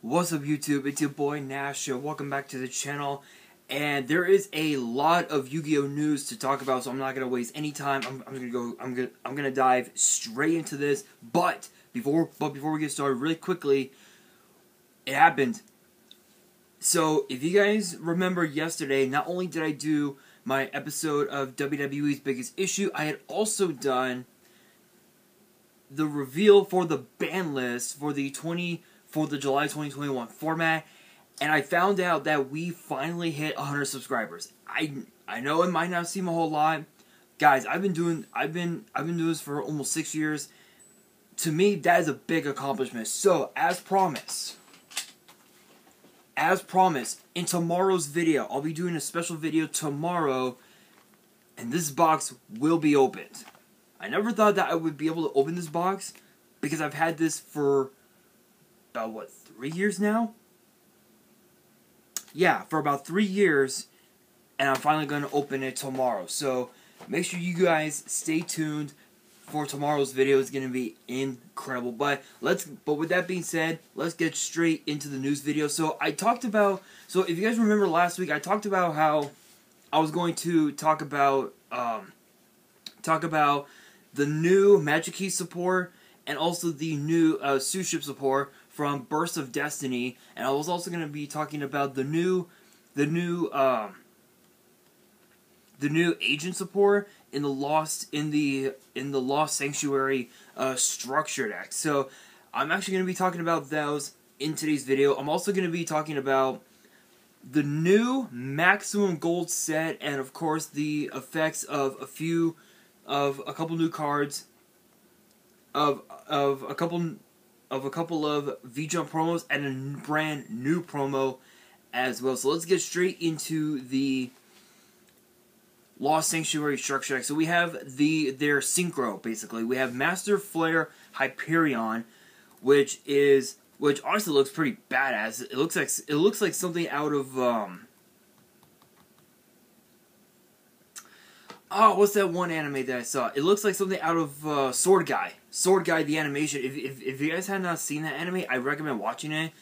What's up YouTube? It's your boy Nash. Welcome back to the channel. And there is a lot of Yu-Gi-Oh news to talk about, so I'm not gonna waste any time. I'm gonna dive straight into this. But before we get started, really quickly, it happened. So if you guys remember yesterday, not only did I do my episode of WWE's Biggest Issue, I had also done the reveal for the ban list for the July 2021 format, and I found out that we finally hit 100 subscribers. I know it might not seem a whole lot, guys. I've been doing this for almost 6 years. To me, that is a big accomplishment. So, as promised, in tomorrow's video, I'll be doing a special video tomorrow, and this box will be opened. I never thought that I would be able to open this box because I've had this for about, what, 3 years now? Yeah, for about 3 years, and I'm finally going to open it tomorrow. So, make sure you guys stay tuned for tomorrow's video. It's going to be incredible. But with that being said, let's get straight into the news video. So, if you guys remember last week, I talked about how I was going to talk about the new Magikey support and also the new Suship support from Burst of Destiny, and I was also going to be talking about the new agent support in the Lost Sanctuary structure deck. So I'm actually going to be talking about those in today's video. I'm also going to be talking about the new maximum gold set, and of course the effects of a couple new cards, of a couple of V-Jump promos, and a brand new promo as well. So let's get straight into the Lost Sanctuary structure deck. So we have their synchro, basically. We have Master Hyperion, which honestly looks pretty badass. It looks like something out of what's that one anime that I saw? It looks like something out of Sword Guy. Sword Guy, the animation. If you guys have not seen that anime, I recommend watching it.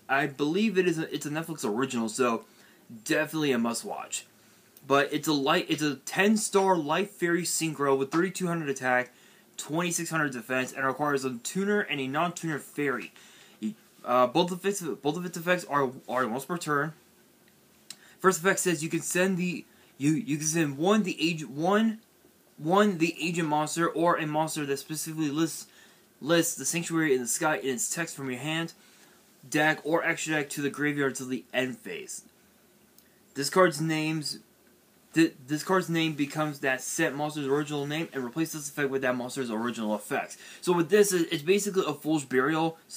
I believe it's a Netflix original, so definitely a must watch. But it's a 10-star Light Fairy Synchro with 3200 attack, 2600 defense, and requires a tuner and a non-tuner fairy. Both of its effects are once per turn. First effect says you can send one the agent monster or a monster that specifically lists the sanctuary in the sky in its text from your hand, deck, or extra deck to the graveyard till the end phase. This card's name becomes that set monster's original name and replaces this effect with that monster's original effects. So with this, it's basically a Fool's Burial /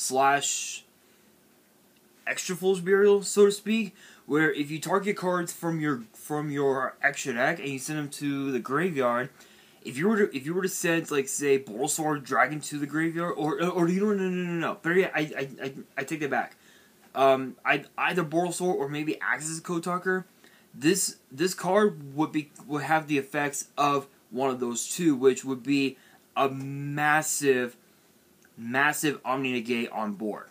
extra Fool's Burial, so to speak, where if you target cards from your extra deck and you send them to the graveyard, if you were to send, like, say, Bulbasaur Dragon to the graveyard, or no, but yeah, I take that back. Either Bulbasaur or maybe Axis Code Talker. This card would have the effects of one of those two, which would be a massive Omni Negate on board.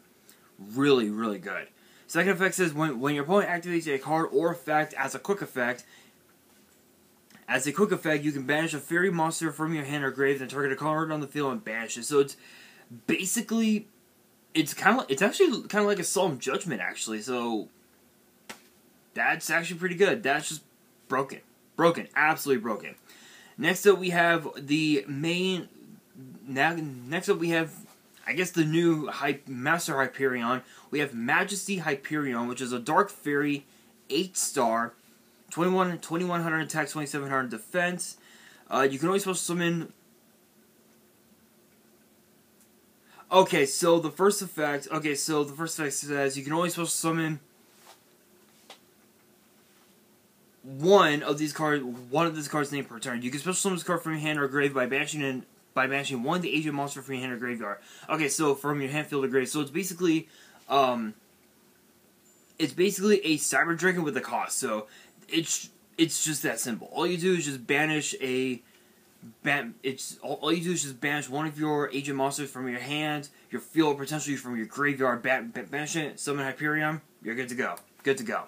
Really, really good. Second effect says when your opponent activates a card or effect as a quick effect, you can banish a fairy monster from your hand or grave and target a card on the field and banish it. So it's basically it's actually kind of like a Solemn Judgment, actually. So that's actually pretty good. That's just broken, absolutely broken. Next up we have I guess the new Master Hyperion. We have Majesty Hyperion, which is a Dark Fairy, 8-star, 2100 attack, 2700 defense. You can only special summon. Okay, so the first effect says you can only special summon one of these cards named per turn. You can special summon this card from your hand or grave by banishing one of the agent monster from your hand or graveyard. Okay, so from your hand, field, or grave. So it's basically a Cyber Dragon with a cost. So it's just that simple. All you do is just banish all you do is just banish one of your agent monsters from your hand, your field, potentially from your graveyard. Banish it, summon Hyperion. You're good to go. Good to go.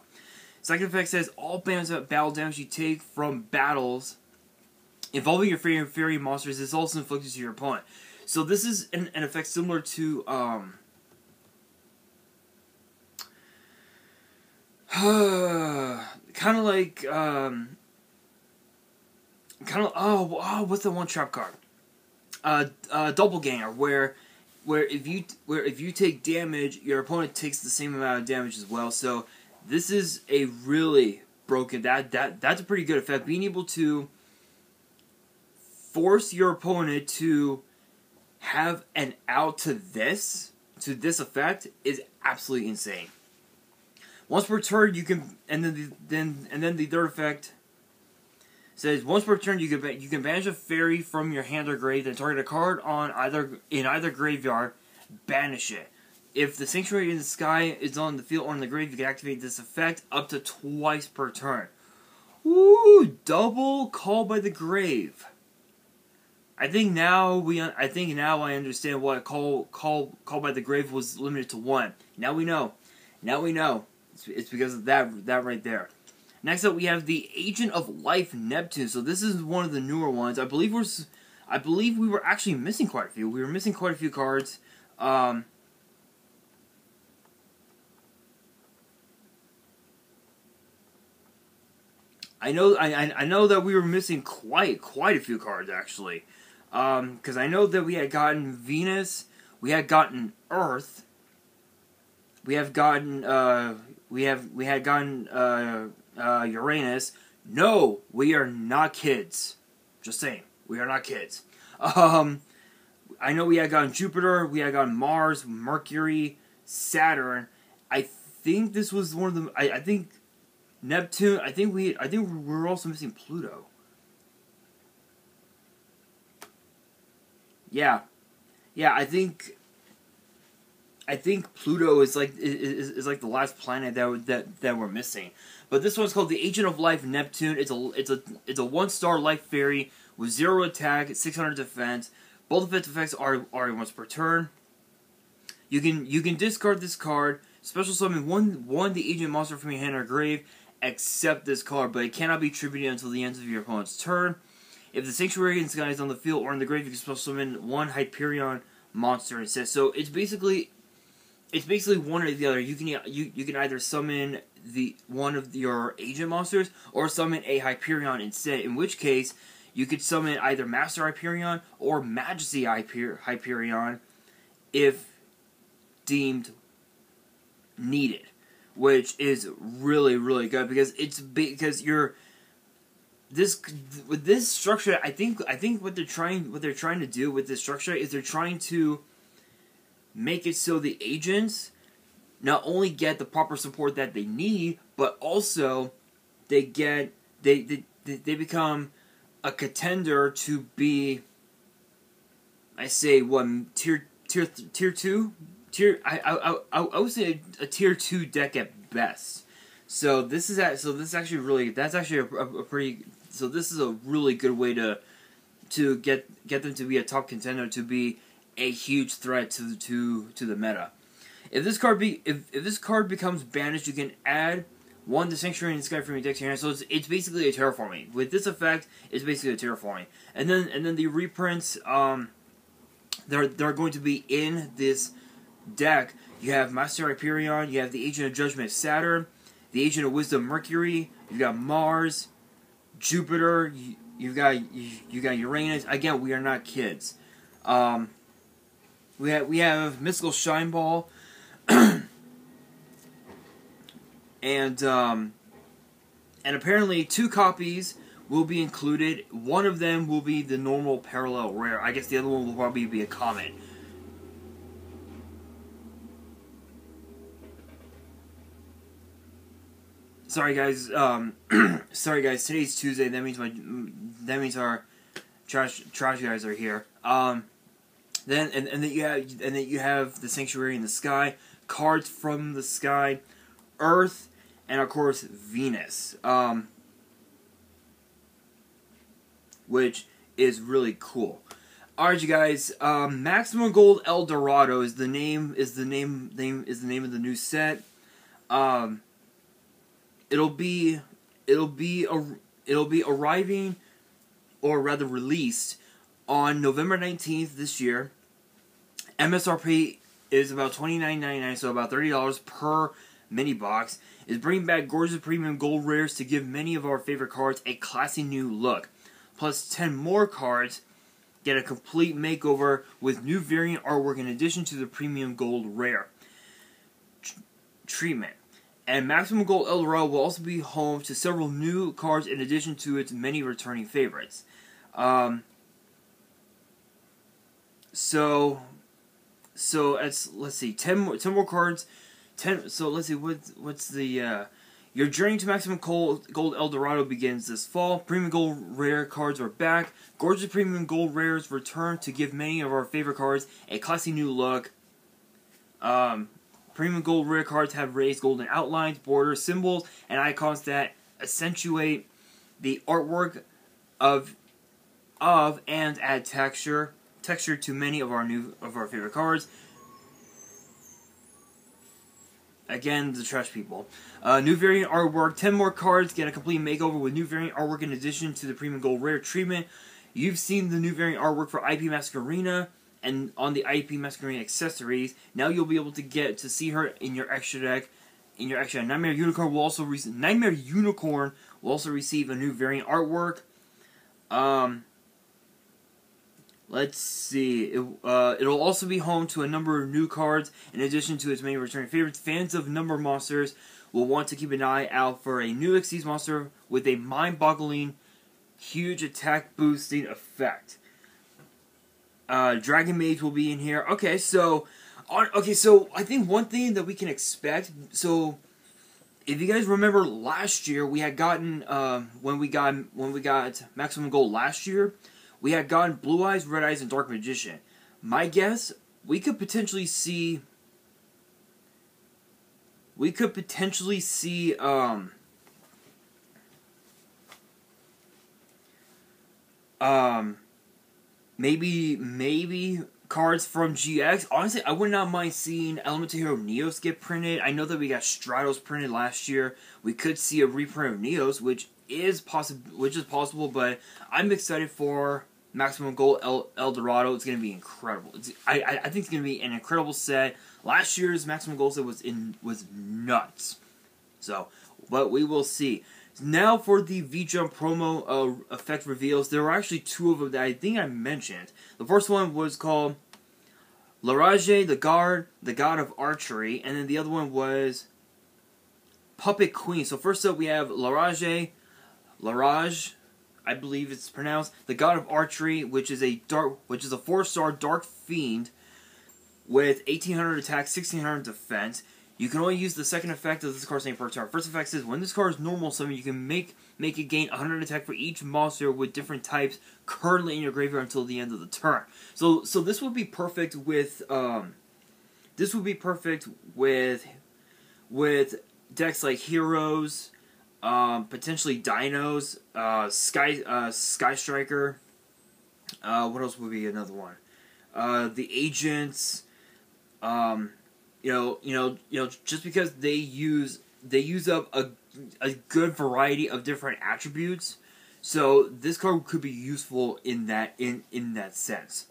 Second effect says all battle damage you take from battles involving your fairy monsters is also inflicted to your opponent. So this is an effect similar to kind of like what's the one trap card? Doppelganger, where if you take damage, your opponent takes the same amount of damage as well. So this is a really broken. That's a pretty good effect. Being able to force your opponent to have an out to this effect is absolutely insane. Once per turn, you can, and then the third effect says once per turn you can banish a fairy from your hand or grave, then target a card in either graveyard, banish it. If the Sanctuary in the Sky is on the field or in the grave, you can activate this effect up to twice per turn. Ooh, double Call by the Grave. I think now I understand why Call by the Grave was limited to one. Now we know. Now we know. It's because of that right there. Next up, we have the Agent of Life Neptune. So this is one of the newer ones. I believe we were actually missing quite a few. We were missing quite a few cards. I know that we were missing quite a few cards actually. Because I know that we had gotten Venus, we had gotten Earth, we had gotten Uranus. No, we are not kids. Just saying, we are not kids. I know we had gotten Jupiter, we had gotten Mars, Mercury, Saturn. I think this was one of them. I think Neptune. I think we were also missing Pluto. Yeah. I think Pluto is like the last planet that we're missing. But this one's called the Agent of Life Neptune. It's a 1-star life fairy with 0 attack, 600 defense. Both of its effects are once per turn. You can discard this card, special summon one the agent monster from your hand or grave, except this card, but it cannot be tributed until the end of your opponent's turn. If the Sanctuary in the Sky is on the field or in the grave, you can special summon one Hyperion monster instead. So it's basically one or the other. You can either summon one of your agent monsters or summon a Hyperion instead. In which case, you could summon either Master Hyperion or Magikey Hyperion if deemed needed, which is really good because you're with this structure. I think what they're trying to do with this structure is they're trying to make it so the agents not only get the proper support that they need, but also they become a contender to be, I say, one tier 2. I would say a tier 2 deck at best. So this is actually really a pretty. So this is a really good way to get them to be a top contender, to be a huge threat to the meta. If this card becomes banished, you can add one the Sanctuary in the Sky from your deck to your hand. So it's basically a terraforming. With this effect, it's basically a terraforming. And then the reprints, they're going to be in this deck. You have Master Hyperion, you have the Agent of Judgment Saturn, the Agent of Wisdom Mercury, you got Mars, Jupiter, you got Uranus. Again, we are not kids. We have Mystical Shine Ball, and apparently 2 copies will be included. One of them will be the normal parallel rare. I guess the other one will probably be a common. Sorry guys. Sorry guys. Today's Tuesday. That means our trash guys are here. Then you have the Sanctuary in the Sky, cards from the sky, Earth, and of course Venus, which is really cool. Alright, you guys. Maximum Gold El Dorado is the name of the new set. It'll be arriving, or rather released, on November 19th this year. MSRP is about $29.99, so about $30 per mini box. Is bringing back gorgeous premium gold rares to give many of our favorite cards a classy new look. Plus 10 more cards get a complete makeover with new variant artwork in addition to the premium gold rare treatment. And Maximum Gold El Dorado will also be home to several new cards in addition to its many returning favorites. So let's see, 10 more cards. So let's see, what's the your journey to Maximum Gold El Dorado begins this fall. Premium Gold Rare cards are back. Gorgeous Premium Gold Rares return to give many of our favorite cards a classy new look. Premium Gold Rare cards have raised golden outlines, borders, symbols, and icons that accentuate the artwork of and add texture to many of our favorite cards. Again, the trash people. New variant artwork. 10 more cards get a complete makeover with new variant artwork in addition to the premium gold rare treatment. You've seen the new variant artwork for IP Masquerena and on the IP Masquerena accessories. Now you'll be able to see her in your extra deck. Nightmare Unicorn will also receive a new variant artwork. Let's see. It'll also be home to a number of new cards in addition to its many returning favorites. Fans of number monsters will want to keep an eye out for a new Xyz monster with a mind-boggling, huge attack boosting effect. Dragon Mage will be in here. Okay, so I think one thing that we can expect. So, if you guys remember last year, we had gotten when we got Maximum Gold last year. We had gotten Blue Eyes, Red Eyes, and Dark Magician. My guess, we could potentially see maybe cards from GX. Honestly, I would not mind seeing Elemental Hero Neos get printed. I know that we got Stratos printed last year. We could see a reprint of Neos, which is possible, but I'm excited for Maximum Gold El Dorado. It's going to be incredible. I think it's going to be an incredible set. Last year's Maximum Gold set was nuts. So, but we will see. Now for the V-Jump promo effect reveals. There were actually two of them that I think I mentioned. The first one was called Larage, the god of archery, and then the other one was Puppet Queen. So first up we have Larage, I believe it's pronounced, the god of archery, which is a 4-star dark fiend with 1800 attack, 1600 defense. You can only use the second effect of this card's name per turn. First effect says when this card is normal summon, you can make it gain 100 attack for each monster with different types currently in your graveyard until the end of the turn. So this would be perfect with decks like Heroes, potentially Dinos, Sky Striker. What else would be another one? The Agents. Just because they use up a good variety of different attributes, so this card could be useful in that sense.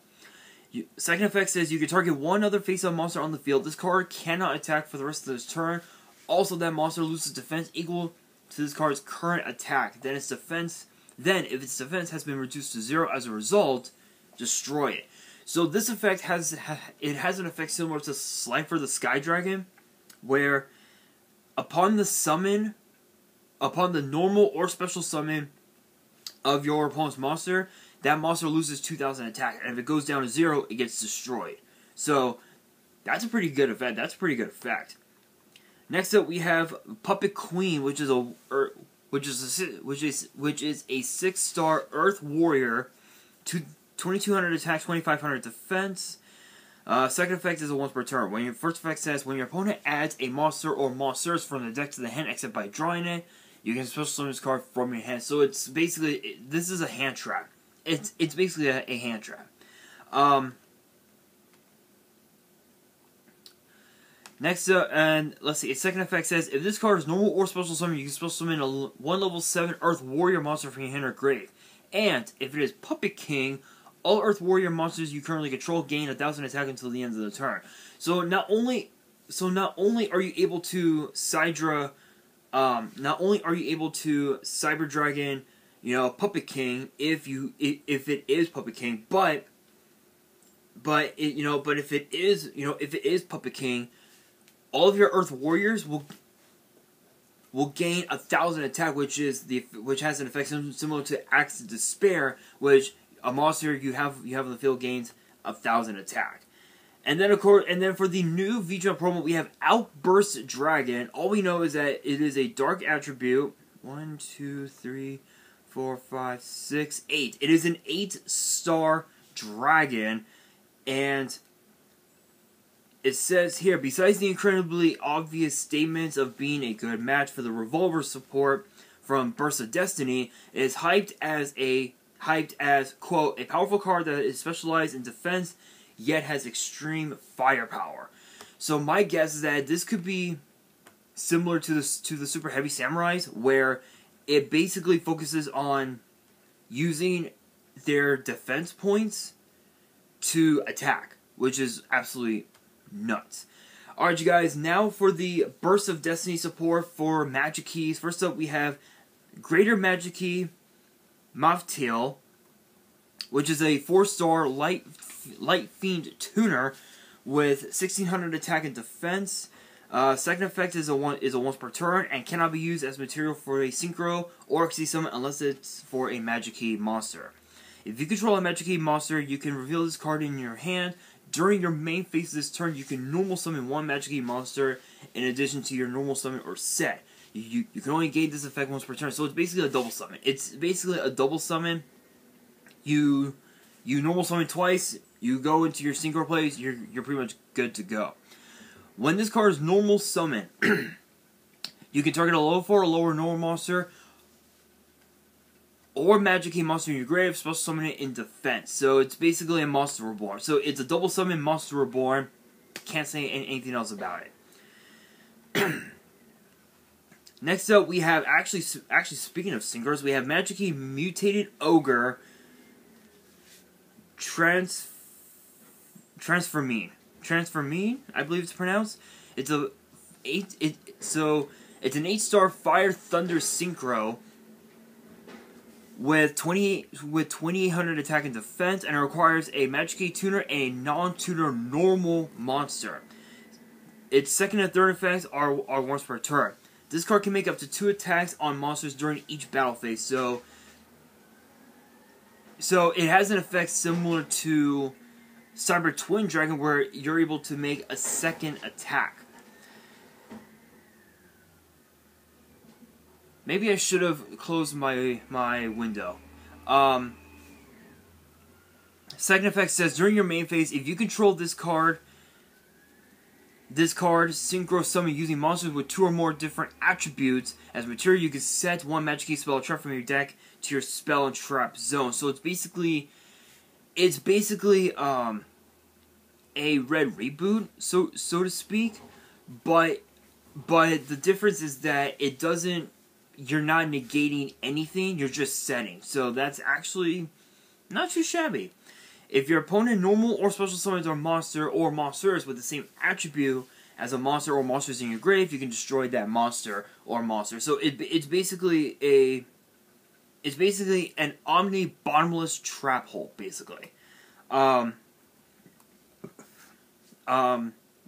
Second effect says you can target one other face-up monster on the field. This card cannot attack for the rest of this turn. Also, that monster loses defense equal to this card's current attack. Then if its defense has been reduced to 0 as a result, destroy it. So this effect has an effect similar to Slifer the Sky Dragon, where upon the normal or special summon of your opponent's monster, that monster loses 2,000 attack, and if it goes down to 0, it gets destroyed. So that's a pretty good effect. Next up, we have Puppet Queen, which is a 6-star Earth Warrior, 2,200 attack, 2,500 defense. Second effect is a once per turn. When your first effect says when your opponent adds a monster or monsters from the deck to the hand, except by drawing it, you can special summon this card from your hand. So it's basically, this is a hand trap. it's basically a hand trap. Next up, and let's see, its second effect says, if this card is normal or special summon, you can special summon a 1 level 7 Earth Warrior monster from your hand or grave. And, if it is Puppet King, all Earth Warrior monsters you currently control gain 1,000 attack until the end of the turn. So not only are you able to Sidra, not only are you able to Cyber Dragon, you know, Puppet King, if it is Puppet King, but if it is Puppet King, all of your Earth Warriors will gain 1,000 attack, which has an effect similar to Axe of Despair, which a monster you have in the field gains 1,000 attack. And then for the new VGL promo, we have Outburst Dragon. All we know is that it is a dark attribute. 1, 2, 3, 4, 5, 6, 8. It is an 8-star dragon, and it says here, besides the incredibly obvious statements of being a good match for the Revolver support from Burst of Destiny, it is hyped as, quote, a powerful card that is specialized in defense, yet has extreme firepower. So my guess is that this could be similar to the Super Heavy Samurais, where it basically focuses on using their defense points to attack, which is absolutely nuts. Alright, you guys, now for the Burst of Destiny support for Magikeys. First up, we have Greater Magikey Maftail, which is a 4-star Light Fiend tuner with 1,600 attack and defense. Second effect is a once per turn and cannot be used as material for a Synchro or XC summon unless it's for a Magikey monster. If you control a Magikey monster, you can reveal this card in your hand. During your main phase of this turn, you can normal summon one Magikey monster in addition to your normal summon or set. You can only gain this effect once per turn, so it's basically a double summon. It's basically a double summon. You normal summon twice, you go into your synchro plays, you're pretty much good to go. When this card is normal summon, you can target a level 4 or lower normal monster or Magikey monster in your grave, special summon it in defense. So it's basically a Monster Reborn. So it's a double summon Monster Reborn. Can't say anything else about it. Next up, we have actually speaking of synchros, we have Magikey Mutated Ogre Transformine, I believe it's pronounced. It's an 8-star Fire Thunder Synchro with 2,800 attack and defense, and it requires a Magikey tuner and a non-tuner normal monster. Its second and third effects are once per turn. This card can make up to 2 attacks on monsters during each battle phase. So it has an effect similar to Cyber Twin Dragon, where you're able to make a second attack. Maybe I should have closed my window. Second effect says, during your main phase, if you control this card synchro summon using monsters with 2 or more different attributes as material, you can set one Magikey spell or trap from your deck to your spell and trap zone. So it's basically a red reboot, so to speak, but the difference is that it doesn't. You're not negating anything, you're just setting. So that's actually not too shabby. If your opponent normal or special summons a monster or monsters with the same attribute as a monster or monsters in your grave, you can destroy that monster or monster. So it's basically an omni bottomless trap hole, basically.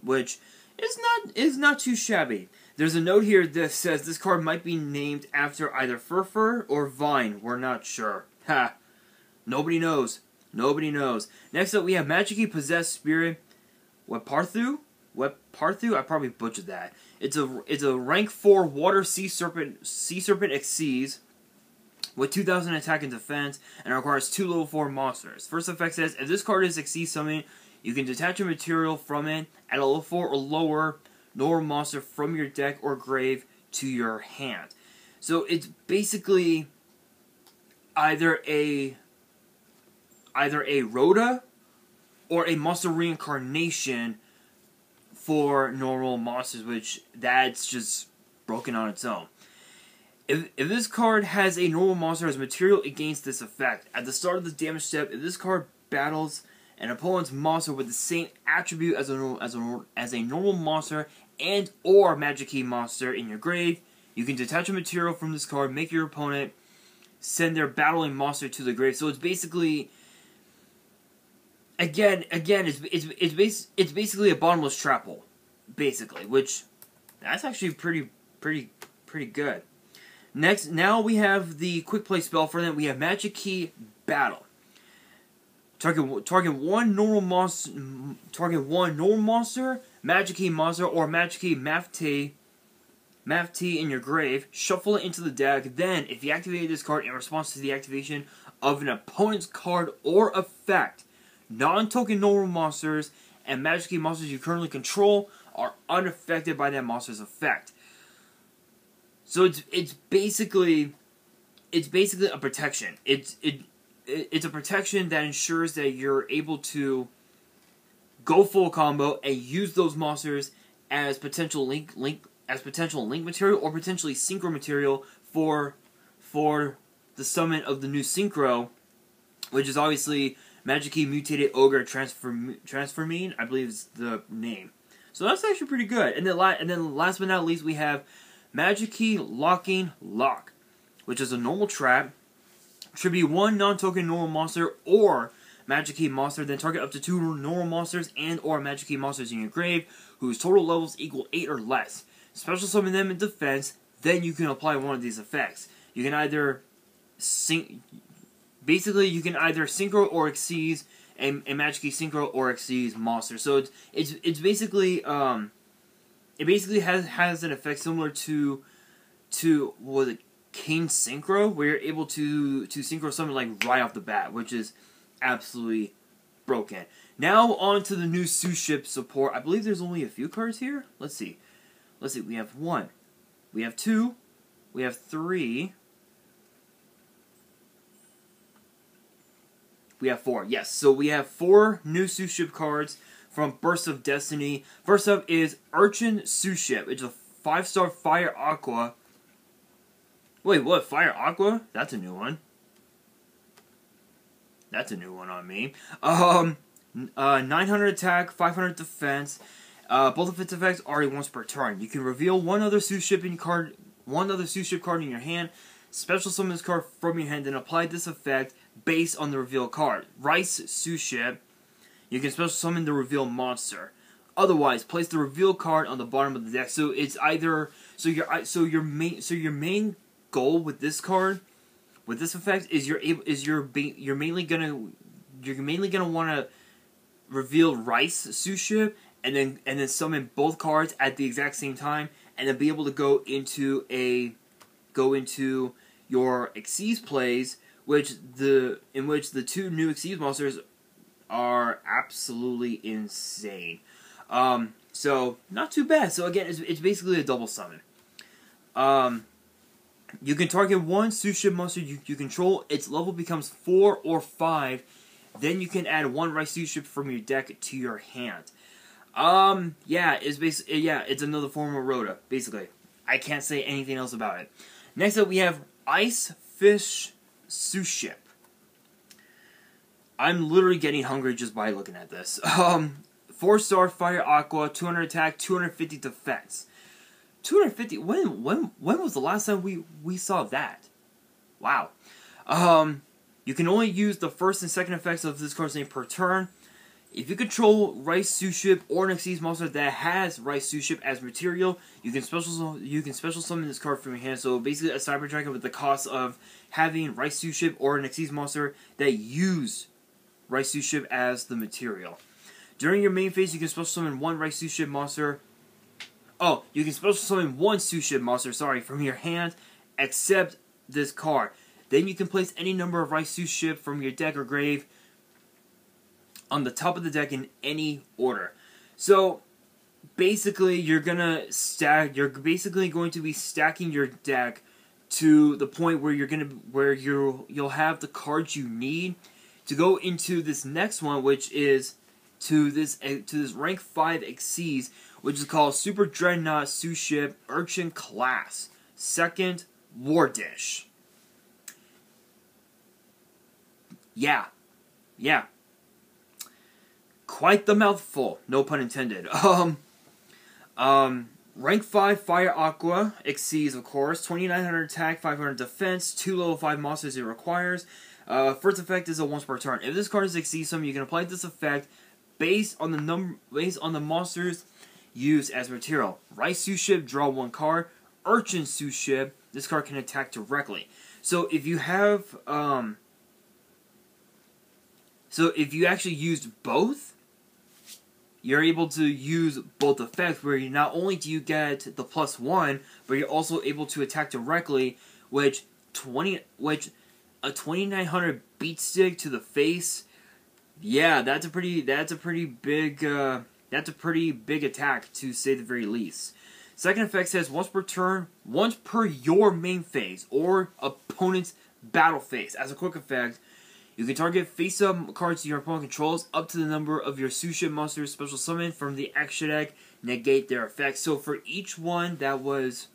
Which is not too shabby. There's a note here that says this card might be named after either Furfur or Vine. We're not sure. Ha! Nobody knows. Nobody knows. Next up, we have Magikey Possessed Spirit Weparthu. I probably butchered that. It's a rank 4 Water Sea Serpent Xyz with 2,000 attack and defense, and it requires 2 level 4 monsters. First effect says, if this card is Xyz summoned, you can detach a material from it at a level 4 or lower normal monster from your deck or grave to your hand. So it's basically either a either a Rhoda or a monster reincarnation for normal monsters, which that's just broken on its own. If this card has a normal monster as material, it gains this effect. At the start of the damage step, if this card battles an opponent's monster with the same attribute as a normal monster and or Magikey monster in your grave, you can detach a material from this card, make your opponent send their battling monster to the grave. So it's basically, it's basically a bottomless trap hole, basically, which that's actually pretty good. Next, now we have the quick play spell for them. We have Magikey Battle. Target one normal monster, Magikey monster, or Magikey Mafti in your grave. Shuffle it into the deck. Then, if you activate this card in response to the activation of an opponent's card or effect, non-token normal monsters and Magikey monsters you currently control are unaffected by that monster's effect. So it's basically a protection. It's a protection that ensures that you're able to go full combo and use those monsters as potential link material or potentially synchro material for the summon of the new synchro, which is obviously Magikey Mutated Ogre Transformine, I believe is the name. So that's actually pretty good. And then last but not least, we have Magikey Locking Lock, which is a normal trap. Tribute one non-token normal monster or Magikey monster, then target up to 2 normal monsters and or Magikey monsters in your grave whose total levels equal 8 or less. Special summon them in defense, then you can apply one of these effects. You can either you can either synchro or exceed a Magikey synchro or exceed monster. So it's basically it basically has an effect similar to what was it, King Synchro, where you're able to synchro summon like right off the bat, which is absolutely broken. Now on to the new Suship support. I believe there's only a few cards here. Let's see. We have 1, we have 2, we have 3, we have 4. Yes, so we have 4 new Suship cards from Burst of Destiny. First up is Urchin Suship. It's a 5-star Fire Aqua. Wait, what? Fire Aqua? That's a new one. That's a new one on me. 900 attack, 500 defense. Both of its effects are once per turn. You can reveal one other Suship card in your hand. Special summon this card from your hand, then apply this effect based on the reveal card. Rice Suship. You can special summon the reveal monster. Otherwise, place the reveal card on the bottom of the deck. So it's either your main goal with this card, with this effect, is you're mainly gonna want to reveal Rice Suship and then summon both cards at the exact same time, and then be able to go into your Xyz plays, in which the 2 new Xyz monsters are absolutely insane. So not too bad. So again, it's basically a double summon. You can target one Suship monster you control. Its level becomes 4 or 5. Then you can add 1 Rice Suship from your deck to your hand. It's another form of Rhoda, basically. I can't say anything else about it. Next up, we have Ice Fish Suship. I'm literally getting hungry just by looking at this. 4-star Fire Aqua, 200 attack, 250 defense. 250. When was the last time we saw that? Wow. You can only use the first and second effects of this card's name per turn. If you control Rice Suship or an Xyz monster that has Rice Suship as material, you can special summon this card from your hand. So basically, a Cyber Dragon with the cost of having Rice Suship or an Xyz monster that use Rice Suship as the material. During your main phase, you can special summon 1 Rice Suship monster. Oh, you can special summon 1 Suship monster, from your hand, except this card. Then you can place any number of Rice Suship from your deck or grave on the top of the deck in any order. So basically, you're basically going to be stacking your deck to the point where you'll have the cards you need to go into this next one, which is to this rank 5 Xyz, which is called Super Dreadnought Suship Urchin Class, second War Dish. Yeah. Quite the mouthful, no pun intended. Rank 5 Fire Aqua Xyz, of course, 2900 attack, 500 defense, 2 level 5 monsters it requires. First effect is a once per turn. If this card is Xyz summon, you can apply this effect based on the monsters used as material. Rice Suship, draw 1 card. Urchin Suship, this card can attack directly. So if you have so if you actually used both, you're able to use both effects, where you not only do you get the +1, but you're also able to attack directly, which a 2900 beat stick to the face. Yeah, that's a pretty big attack, to say the very least. Second effect says once per turn, once per your main phase or opponent's battle phase. As a quick effect, you can target face-up cards your opponent controls up to the number of your Suship monsters special summon from the extra deck, negate their effects. So for each one that was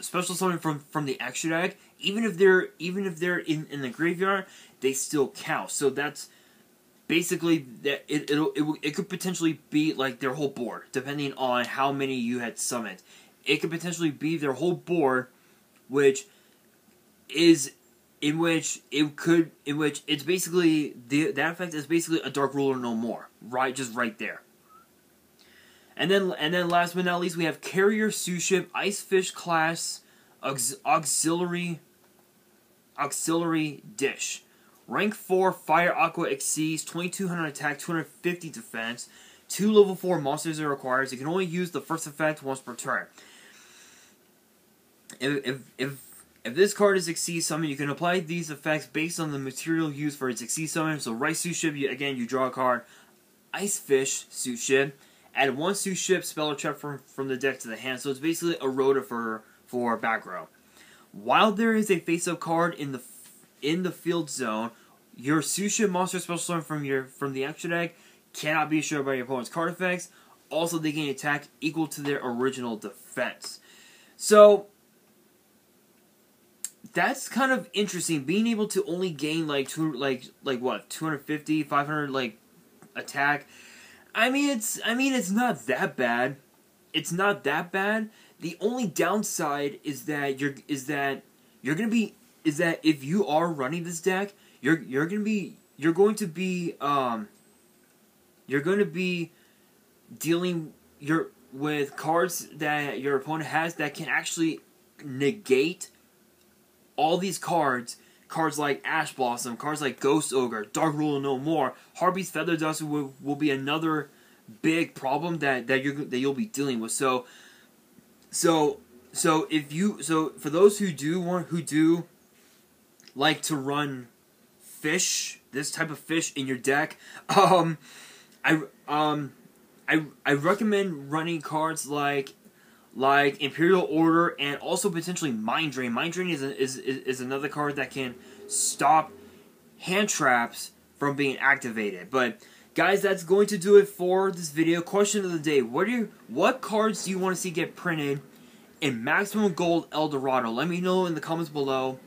special summon from the extra deck, even if they're in the graveyard, they still count. So that's basically that it could potentially be like their whole board, depending on how many you had summoned. It could potentially be their whole board, which it's basically that effect is basically a Dark Ruler no more, right? Just right there. And then last but not least, we have Carrier Suship Ice Fish Class Auxiliary Dish. Rank 4 Fire Aqua Xyz, 2200 attack, 250 defense, 2 level 4 monsters it requires. You can only use the first effect once per turn. If this card is Xyz summon, you can apply these effects based on the material used for its Xyz summon. So Rice Suship, you draw a card. Ice Fish Suship, add 1 Suship spell or trap from the deck to the hand. So it's basically a Rhoda for back row. While there is a face-up card in the field zone, your Suship monster special summon from the extra deck cannot be destroyed by your opponent's card effects. Also, they gain attack equal to their original defense. So that's kind of interesting, being able to only gain like 250, 500 attack. I mean it's not that bad. It's not that bad. The only downside is that if you are running this deck, you're going to be dealing with cards that your opponent has that can actually negate all these cards like Ash Blossom, cards like Ghost Ogre, Dark Ruler No More, Harpy's Feather Duster will be another big problem that you'll be dealing with. So for those who do like to run fish, this type of fish in your deck, I recommend running cards like Imperial Order, and also potentially Mind Drain. Mind Drain is another card that can stop hand traps from being activated. But guys, that's going to do it for this video. Question of the day: what cards do you want to see get printed in Maximum Gold El Dorado? Let me know in the comments below.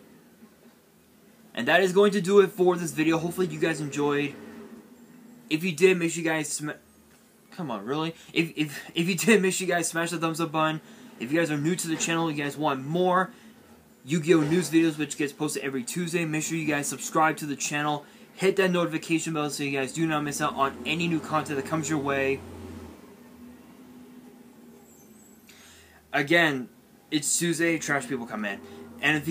And that is going to do it for this video. Hopefully you guys enjoyed. If you did, make sure you guys come on, really? If you did, make sure you guys smash the thumbs up button. If you guys are new to the channel, you guys want more Yu-Gi-Oh news videos, which gets posted every Tuesday, make sure you guys subscribe to the channel. Hit that notification bell so you guys do not miss out on any new content that comes your way. Again, it's Tuesday, trash people come in. And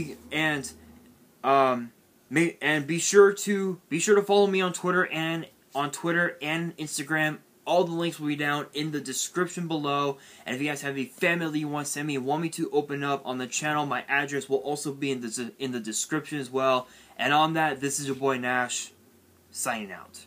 be sure to follow me on Twitter and Instagram. All the links will be down in the description below. And if you guys have a fan mail that you want to send me and want me to open up on the channel, my address will also be in the description as well. And on that, this is your boy Nash, signing out.